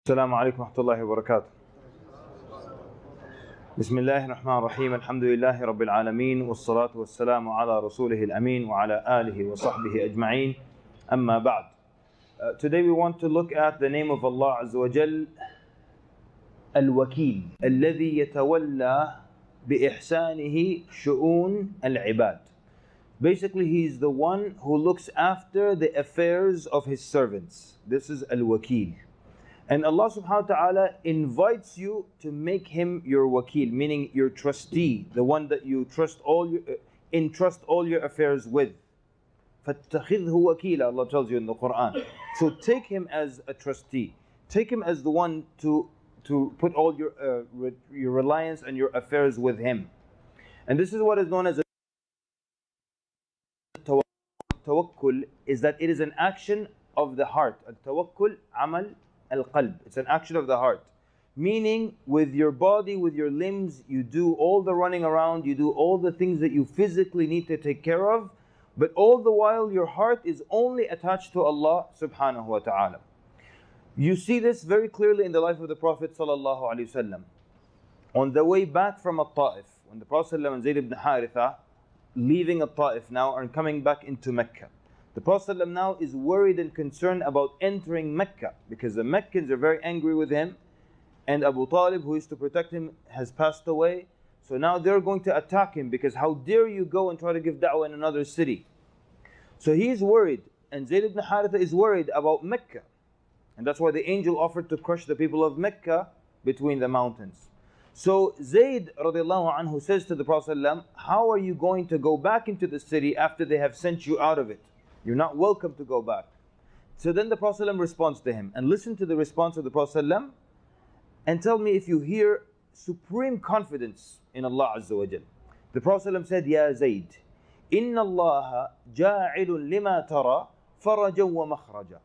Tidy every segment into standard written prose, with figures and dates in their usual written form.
السلام عليكم ورحمة الله وبركاته. بسم الله الرحمن الرحيم. الحمد لله رب العالمين والصلاة والسلام على رسوله الأمين وعلى آله وصحبه أجمعين. أما بعد. Today we want to look at the name of Allah Azza wa Jal, Al-Wakeel, الذي يتولى بإحسانه شؤون العباد. Basically, he is the one who looks after the affairs of his servants. This is Al-Wakeel. And Allah subhanahu wa ta'ala invites you to make him your wakeel, meaning your trustee, the one that you entrust all your affairs with. فَاتَّخِذْهُ وَكِيلًا, Allah tells you in the Quran. So take him as a trustee. Take him as the one to put all your reliance and your affairs with him. And this is what is known as a tawakkul, is that it is an action of the heart. Al-tawakkul, amal al-qalb. It's an action of the heart. Meaning, with your body, with your limbs, you do all the running around, you do all the things that you physically need to take care of, but all the while your heart is only attached to Allah subhanahu wa ta'ala. You see this very clearly in the life of the Prophet sallallahu alaihi wasallam. On the way back from Al-Ta'if, when the Prophet and Zayd ibn Haritha, leaving Al-Ta'if now, are coming back into Mecca. The Prophet ﷺ now is worried and concerned about entering Mecca because the Meccans are very angry with him, and Abu Talib, who used to protect him, has passed away. So now they're going to attack him because how dare you go and try to give da'wah in another city. So he is worried, and Zayd ibn Haritha is worried about Mecca. And that's why the angel offered to crush the people of Mecca between the mountains. So Zayd radiallahu anhu says to the Prophet ﷺ, how are you going to go back into the city after they have sent you out of it? You're not welcome to go back. So then the Prophet ﷺ responds to him, and listen to the response of the Prophet ﷺ, and tell me if you hear supreme confidence in Allah Azza wa Jal. The Prophet ﷺ said, Ya Zayd, Inna Allah ja'ilun lima tara farajan wa makhraja.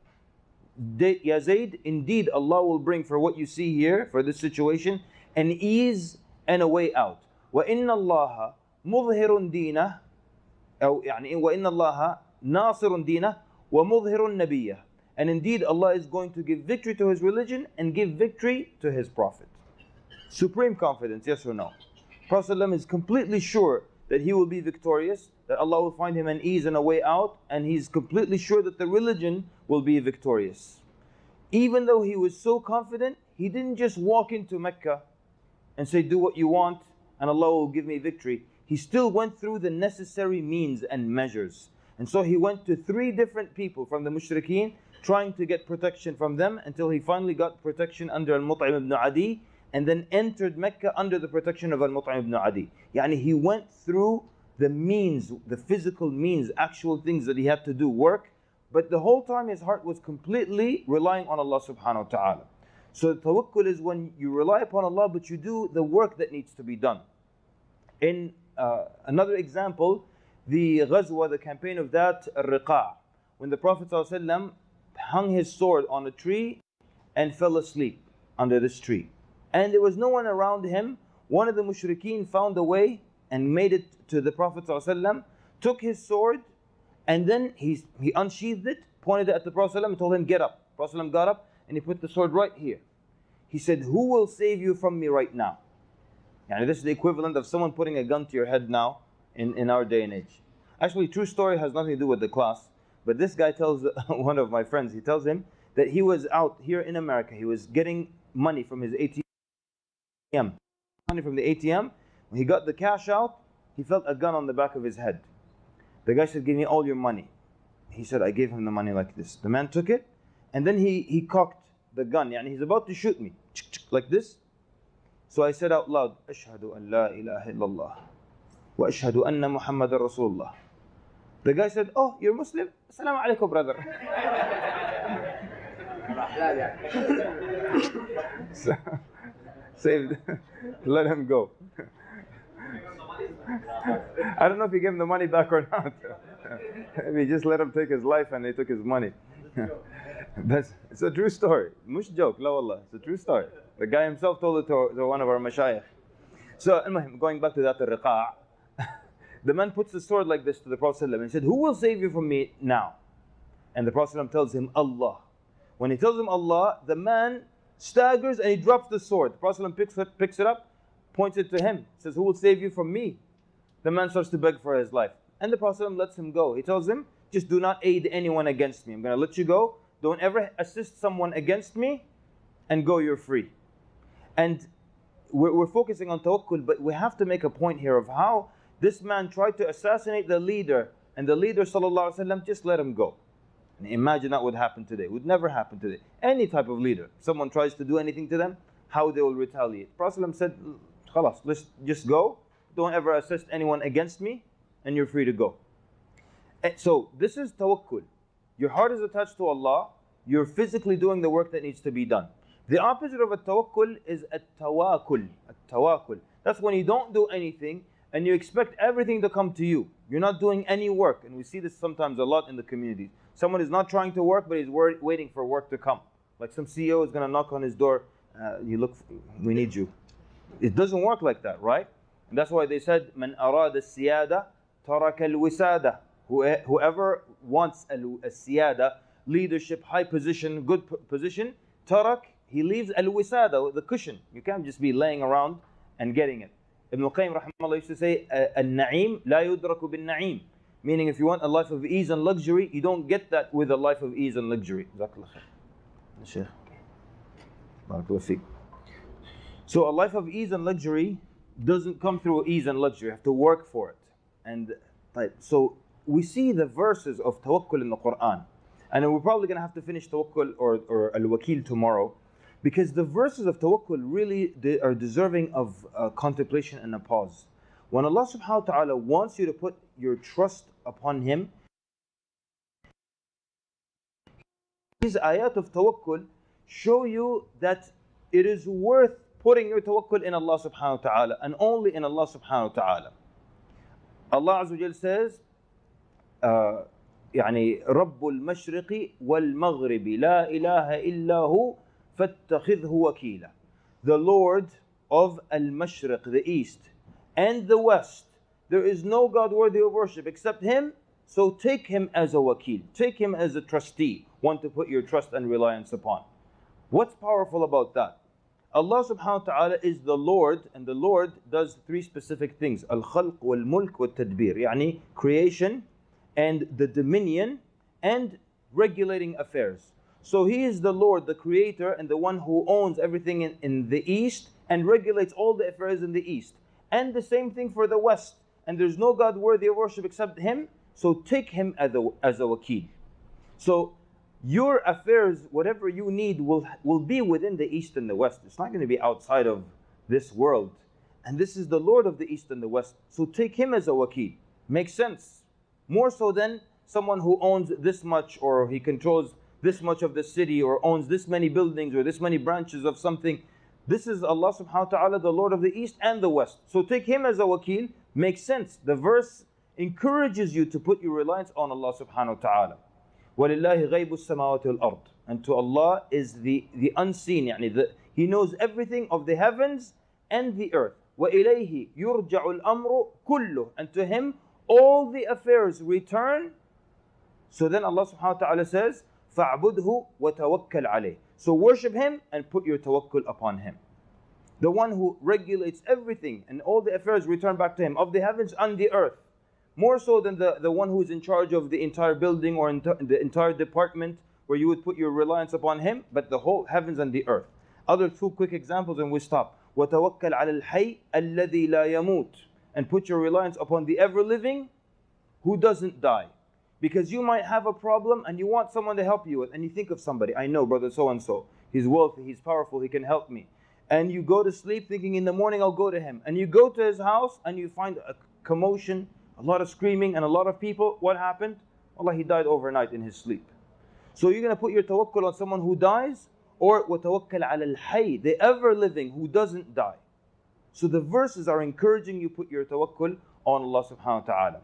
Ya Zayd, indeed Allah will bring for what you see here, for this situation, an ease and a way out. وَإِنَّ اللَّهَ مُظْهِرٌ دِينَهُ أو يعني وَإِنَّ اللَّهَ نَاصِرٌ دِينَهُ وَمُظْهِرٌ نَبِيَّهُ. And indeed Allah is going to give victory to his religion and give victory to his prophet. Supreme confidence, yes or no? Prophet ﷺ is completely sure that he will be victorious, that Allah will find him an ease and a way out, and he's completely sure that the religion will be victorious. Even though he was so confident, he didn't just walk into Mecca and say, do what you want and Allah will give me victory. He still went through the necessary means and measures. And so he went to 3 different people from the mushrikeen, trying to get protection from them, until he finally got protection under Al-Mut'im ibn Adi, and then entered Mecca under the protection of Al-Mut'im ibn Adi. Yani he went through the means, the physical means, actual things that he had to do, work, but the whole time his heart was completely relying on Allah subhanahu wa ta'ala. So tawakkul is when you rely upon Allah, but you do the work that needs to be done. In another example, the ghazwa, the campaign of that Riqa', when the Prophet ﷺ hung his sword on a tree and fell asleep under this tree. And there was no one around him. One of the mushrikeen found a way and made it to the Prophet ﷺ, took his sword, and then he unsheathed it, pointed it at the Prophet ﷺ and told him, get up. The Prophet ﷺ got up and he put the sword right here. He said, who will save you from me right now? And this is the equivalent of someone putting a gun to your head now in our day and age. Actually, true story, has nothing to do with the class, but this guy tells one of my friends, he tells him that he was out here in America, he was getting money from his ATM. Money from the ATM. When he got the cash out, he felt a gun on the back of his head. The guy said, give me all your money. He said, I gave him the money like this. The man took it, and then he cocked the gun, and he's about to shoot me, like this. So I said out loud, Ashhadu an la ilaha illallah wa ashhadu anna Muhammadan Rasulullah. The guy said, oh, you're Muslim? Assalamu alaikum, brother. So, saved, let him go. I don't know if he gave him the money back or not. Maybe just let him take his life and they took his money. It's a true story. Mush joke, la wallah. It's a true story. The guy himself told it to one of our mashayikh. So, going back to that Riqa', the man puts the sword like this to the Prophet ﷺ and he said, who will save you from me now? And the Prophet ﷺ tells him, Allah. When he tells him Allah, the man staggers, and he drops the sword. The Prophet picks it up, points it to him, says, who will save you from me? The man starts to beg for his life. And the Prophet lets him go. He tells him, just do not aid anyone against me. I'm going to let you go. Don't ever assist someone against me, and go, you're free. And we're focusing on tawakkul, but we have to make a point here of how this man tried to assassinate the leader, and the leader ﷺ just let him go. And imagine that would happen today. It would never happen today. Any type of leader, someone tries to do anything to them, how they will retaliate. Prophet ﷺ said, Khalas, let's just go. Don't ever assist anyone against me, and you're free to go. And so this is tawakkul. Your heart is attached to Allah. You're physically doing the work that needs to be done. The opposite of a tawakkul is a tawakkul. A tawakkul. That's when you don't do anything and you expect everything to come to you. You're not doing any work. And we see this sometimes a lot in the community. Someone is not trying to work, but he's waiting for work to come. Like some CEO is going to knock on his door. We need you. It doesn't work like that, right? And that's why they said, "Man arada siyada, taraka al-wisada." Whoever wants a siyada, leadership, high position, good position, tarak, he leaves al-wisada, the cushion. You can't just be laying around and getting it. Ibn al-Qayyim rahimahullah used to say, "Al-na'im la yudraku bin-na'im." Meaning, if you want a life of ease and luxury, you don't get that with a life of ease and luxury. So a life of ease and luxury doesn't come through ease and luxury. You have to work for it. And so we see the verses of tawakkul in the Quran. And we're probably going to have to finish tawakkul or Al-Wakeel tomorrow, because the verses of tawakkul really are deserving of contemplation and a pause. When Allah subhanahu wa ta'ala wants you to put your trust upon Him, these ayat of tawakkul show you that it is worth putting your tawakkul in Allah subhanahu wa ta'ala, and only in Allah subhanahu wa ta'ala. Allah Azza wa Jal says, يعني رب المشرق والمغرب لا إله إلا هو فاتخذه وكيلا. The Lord of Al-Mashriq, the east, and the west. There is no God worthy of worship except Him, so take Him as a wakil. Take Him as a trustee, one to put your trust and reliance upon. What's powerful about that? Allah subhanahu wa ta'ala is the Lord, and the Lord does three specific things. Al-Khalq wal-Mulk wal-Tadbir. يعني creation, and the dominion, and regulating affairs. So He is the Lord, the creator, and the one who owns everything in the east and regulates all the affairs in the east. And the same thing for the west. And there's no God worthy of worship except Him, so take Him as a wakil. So your affairs, whatever you need, will be within the east and the west. It's not going to be outside of this world. And this is the Lord of the east and the west. So take Him as a wakil. Makes sense. More so than someone who owns this much, or he controls this much of the city, or owns this many buildings, or this many branches of something. This is Allah subhanahu wa ta'ala, the Lord of the east and the west. So take Him as a wakil. Makes sense. The verse encourages you to put your reliance on Allah subhanahu wa ta'ala. وَلِلَّهِ غَيْبُ السَّمَاوَاتِ وَالْأَرْضِ. And to Allah is the unseen, He knows everything of the heavens and the earth. وَإِلَيْهِ يُرْجَعُ الْأَمْرُ كُلُّهُ. And to Him all the affairs return. So then Allah subhanahu wa ta'ala says, فَاعْبُدْهُ وَتَوَكَّلْ عَلَيْهِ. So worship Him and put your tawakkul upon Him. The one who regulates everything, and all the affairs return back to Him, of the heavens and the earth. More so than the one who is in charge of the entire building or the entire department, where you would put your reliance upon Him, but the whole heavens and the earth. Other two quick examples and we stop. وَتَوَكَّلْ عَلَى الْحَيِّ الَّذِي لَا يَمُوتُ. And put your reliance upon the ever-living who doesn't die. Because you might have a problem and you want someone to help you with, and you think of somebody, I know brother so-and-so, he's wealthy, he's powerful, he can help me. And you go to sleep thinking in the morning I'll go to him. And you go to his house and you find a commotion, a lot of screaming and a lot of people. What happened? Allah, he died overnight in his sleep. So you're going to put your tawakkul on someone who dies, or وَتَوَكَّلْ عَلَى الْحَيِّ, the ever-living who doesn't die. So the verses are encouraging you put your tawakkul on Allah subhanahu wa ta'ala.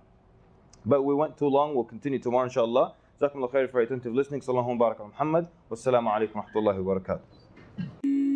But we went too long. We'll continue tomorrow inshallah. Jazakumullah khair for attentive listening. Sallallahu alaihi wa sallam. Wassalamu alaikum wa rahmatullahi wa barakatuh.